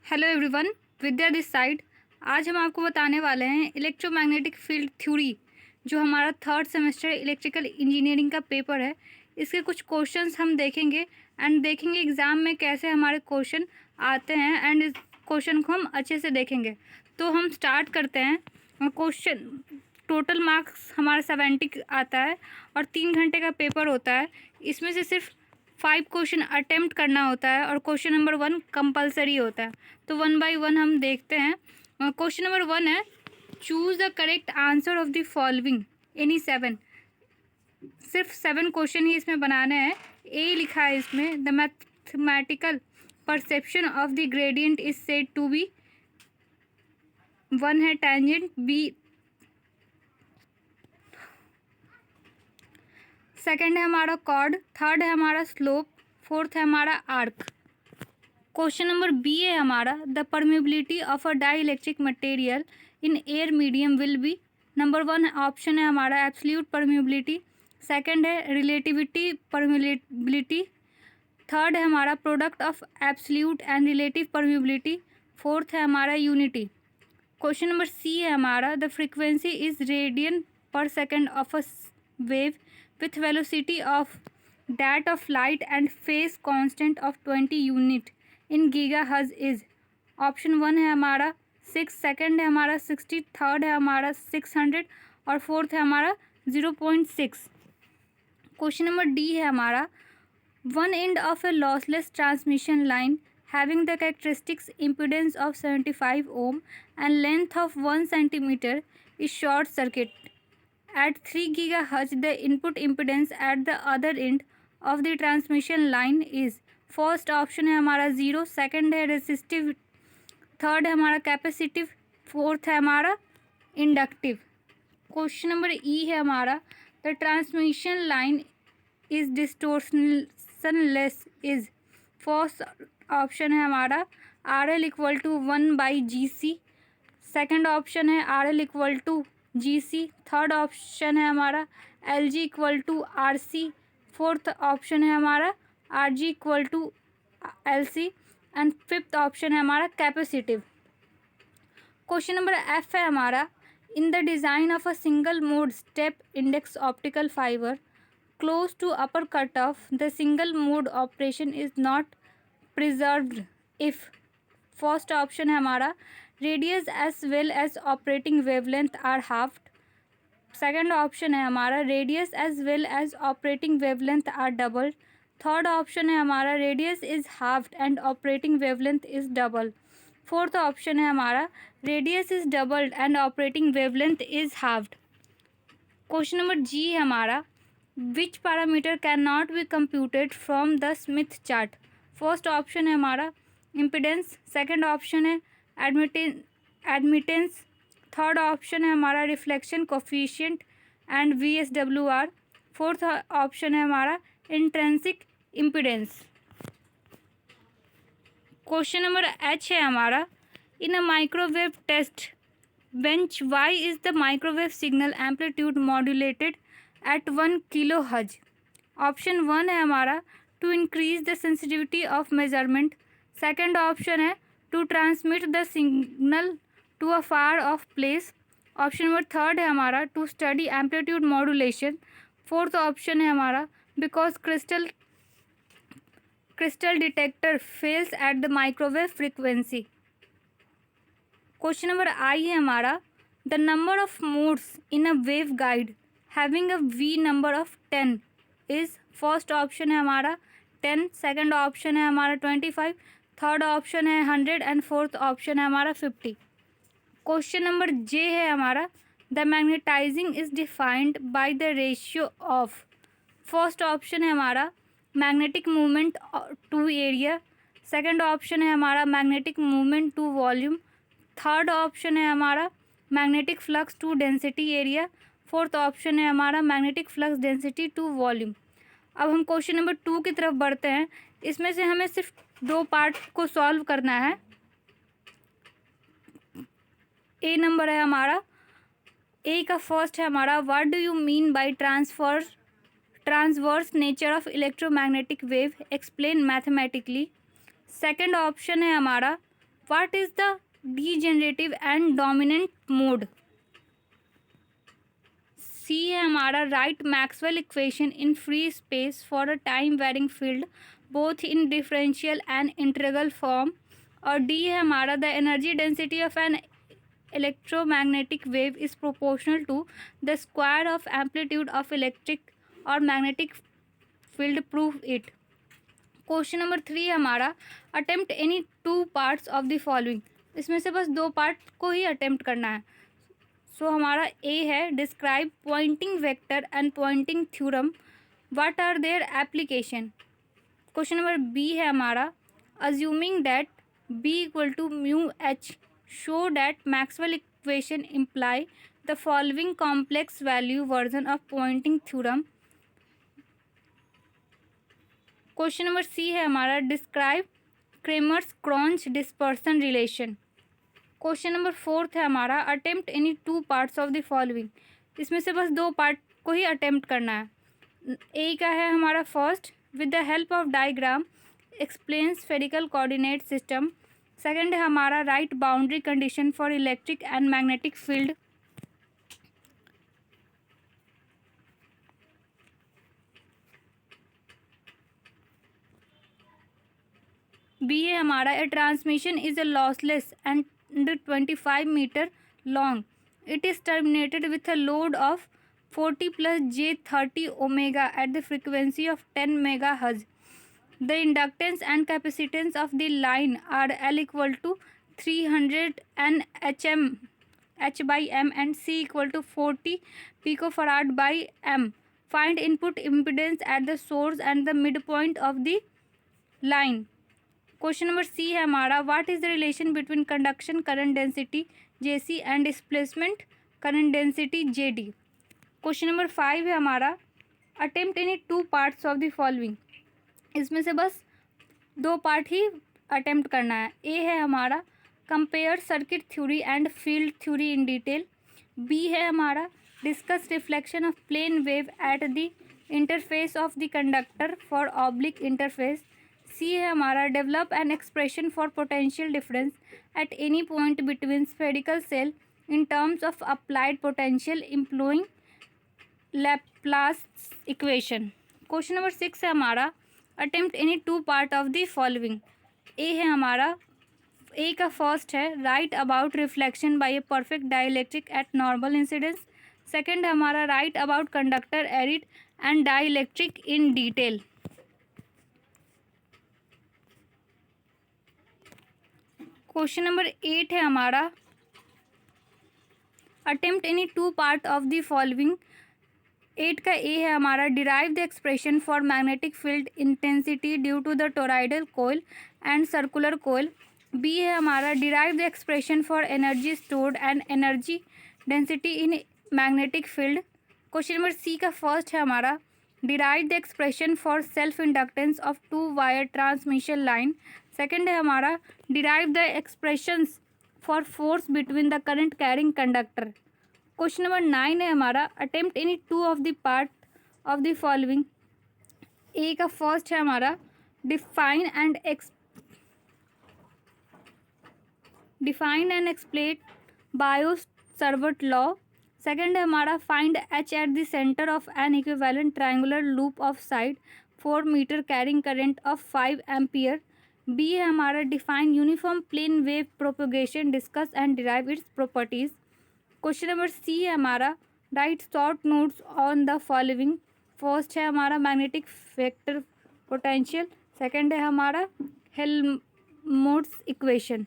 Hello everyone, Vidya this side. आज हम आपको बताने वाले हैं इलेक्ट्रोमैग्नेटिक फील्ड थ्योरी, जो हमारा थर्ड सेमेस्टर इलेक्ट्रिकल इंजीनियरिंग का पेपर है। इसके कुछ क्वेश्चंस हम देखेंगे एंड देखेंगे एग्ज़ाम में कैसे हमारे क्वेश्चन आते हैं एंड इस क्वेश्चन को हम अच्छे से देखेंगे। तो हम स्टार्ट करते हैं। क्वेश्चन टोटल मार्क्स हमारा 70 आता है और 3 घंटे का पेपर होता है। इसमें से सिर्फ 5 क्वेश्चन अटेम्प्ट करना होता है और क्वेश्चन नंबर 1 कंपलसरी होता है। तो 1 बाय 1 हम देखते हैं। क्वेश्चन नंबर 1 है, choose the correct answer of the following any 7। सिर्फ 7 क्वेश्चन ही इसमें बनाने हैं। ए लिखा है इसमें, the mathematical perception of the gradient is said to be. 1 है टेंजेंट, बी सेकंड है हमारा कॉर्ड, थर्ड है हमारा स्लोप, फोर्थ है हमारा आर्क। क्वेश्चन नंबर बी है हमारा, the permeability of a dielectric material in air medium will be. Number 1 option है हमारा एब्सोल्यूट परमेबिलिटी, सेकंड है रिलेटिविटी परमेबिलिटी, थर्ड है हमारा product of absolute and relative permeability, fourth है हमारा unity. Question number C है हमारा, the frequency is radian per second of a wave with velocity of that of light and phase constant of 20 unit in gigahertz is। Option 1 है हमारा 6, second है हमारा 60, third है हमारा 600 और फोर्थ है हमारा 0.6। क्वेश्चन नंबर डी है हमारा, one end of A lossless transmission line having the characteristics impedance of 75 ohm and length of 1 centimeter is short circuit at 3 GHz। the input impedance at the other end of the transmission line is। First option है हमारा 0, second है resistive, third है हमारा capacitive, fourth है हमारा inductive. Question number E है हमारा, the transmission line is distortionless is. First option है हमारा RL equal to 1/GC, second option है RL equal to GC, third option है हमारा LG equal to RC, fourth option है हमारा RG equal to LC and fifth option है हमारा capacitive. Question number F है हमारा, in the design of a single mode step index optical fibre close to upper cut off the single mode operation is not preserved if. First option है हमारा radius as well as operating wavelength are halved, second option है हमारा radius as well as operating wavelength are doubled, third option है हमारा radius is halved and operating wavelength is double, fourth option है हमारा radius is doubled and operating wavelength is halved. Question number G है हमारा, which parameter can not be computed from the Smith chart. First option है हमारा impedance, second option है admittance, third option है हमारा reflection coefficient and VSWR, fourth option है हमारा intrinsic impedance. Question number H है हमारा, in a microwave test bench why is the microwave signal amplitude modulated at 1 kHz। Option 1 है हमारा to increase the sensitivity of measurement, second option है to transmit the signal to a far off place, option number third है हमारा to study amplitude modulation, fourth option है हमारा because crystal detector fails at the microwave frequency. Question number I है हमारा, the number of modes in a wave guide having a V number of 10 is. First option है हमारा 10, second option है हमारा 25, third option है 100 and fourth option है हमारा 50। Question number J है हमारा, the magnetizing is defined by the ratio of. First option है हमारा magnetic movement to area, second option है हमारा magnetic movement to volume, third option है हमारा magnetic flux to density area, fourth option है हमारा magnetic flux density to volume. अब हम क्वेश्चन नंबर 2 की तरफ बढ़ते हैं। इसमें से हमें सिर्फ 2 पार्ट को सॉल्व करना है। ए नंबर है हमारा, ए का फर्स्ट है हमारा, what do you mean by transverse nature of electromagnetic wave, explain mathematically. Second option है हमारा what is the degenerative and dominant mode? C है हमारा write Maxwell equation in free space for a time varying field both in differential and integral form. और D है हमारा the energy density of an electromagnetic wave is proportional to the square of amplitude of electric or magnetic field. Prove it. Question number 3 हमारा attempt any 2 parts of the following. इसमें से बस 2 part को ही attempt करना है। सो हमारा A है describe pointing vector and pointing theorem, what are their application. Question number B है हमारा assuming that B equal to mu H show that Maxwell equation imply the following complex value version of pointing theorem. Question number C है हमारा describe Kramers Kronig dispersion relation. Question number 4 है हमारा attempt any 2 parts of the following. इसमें से बस 2 part को ही attempt करना है। ए का है हमारा first with the help of diagram explain spherical coordinate system. Second है हमारा write boundary condition for electric and magnetic field. B है हमारा a transmission is a lossless and 25 metre long, it is terminated with a load of 40 + j30 omega at the frequency of 10 megahertz. The inductance and capacitance of the line are L equal to 300 Nhm H by M and C equal to 40 picofarad by M. Find input impedance at the source and the midpoint of the line. Question number C है हमारा what is the relation between conduction current density JC and displacement current density JD. Question number 5 है हमारा attempt any 2 parts of the following. इसमें से बस 2 part ही attempt करना है। A है हमारा compare circuit theory and field theory in detail. B है हमारा discuss reflection of plane wave at the interface of the conductor for oblique interface. C है हमारा develop an expression for potential difference at any point between spherical shell in terms of applied potential employing Laplace equation. Question number 6 है हमारा attempt any 2 part of the following. A है हमारा A का first है write about reflection by a perfect dielectric at normal incidence. Second है हमारा write about conductor arid and dielectric in detail. Question number 8 है हमारा attempt any 2 part of the following. 8 का A है हमारा derive the expression for magnetic field intensity due to the toroidal coil and circular coil. B है हमारा derive the expression for energy stored and energy density in magnetic field. Question number C का first है हमारा derive the expression for self inductance of 2 wire transmission line. Second है हमारा derive the expressions for force between the current carrying conductor. Question number 9 है हमारा attempt any 2 of the part of the following. A का first है हमारा define and explain Biot Savart law. Second है हमारा find H at the centre of an equivalent triangular loop of side 4 metre carrying current of 5 ampere. B है हमारा define uniform plane wave propagation discuss and derive its properties. Question number C है हमारा write short notes on the following. First है हमारा magnetic vector potential. Second है हमारा Helmholtz equation.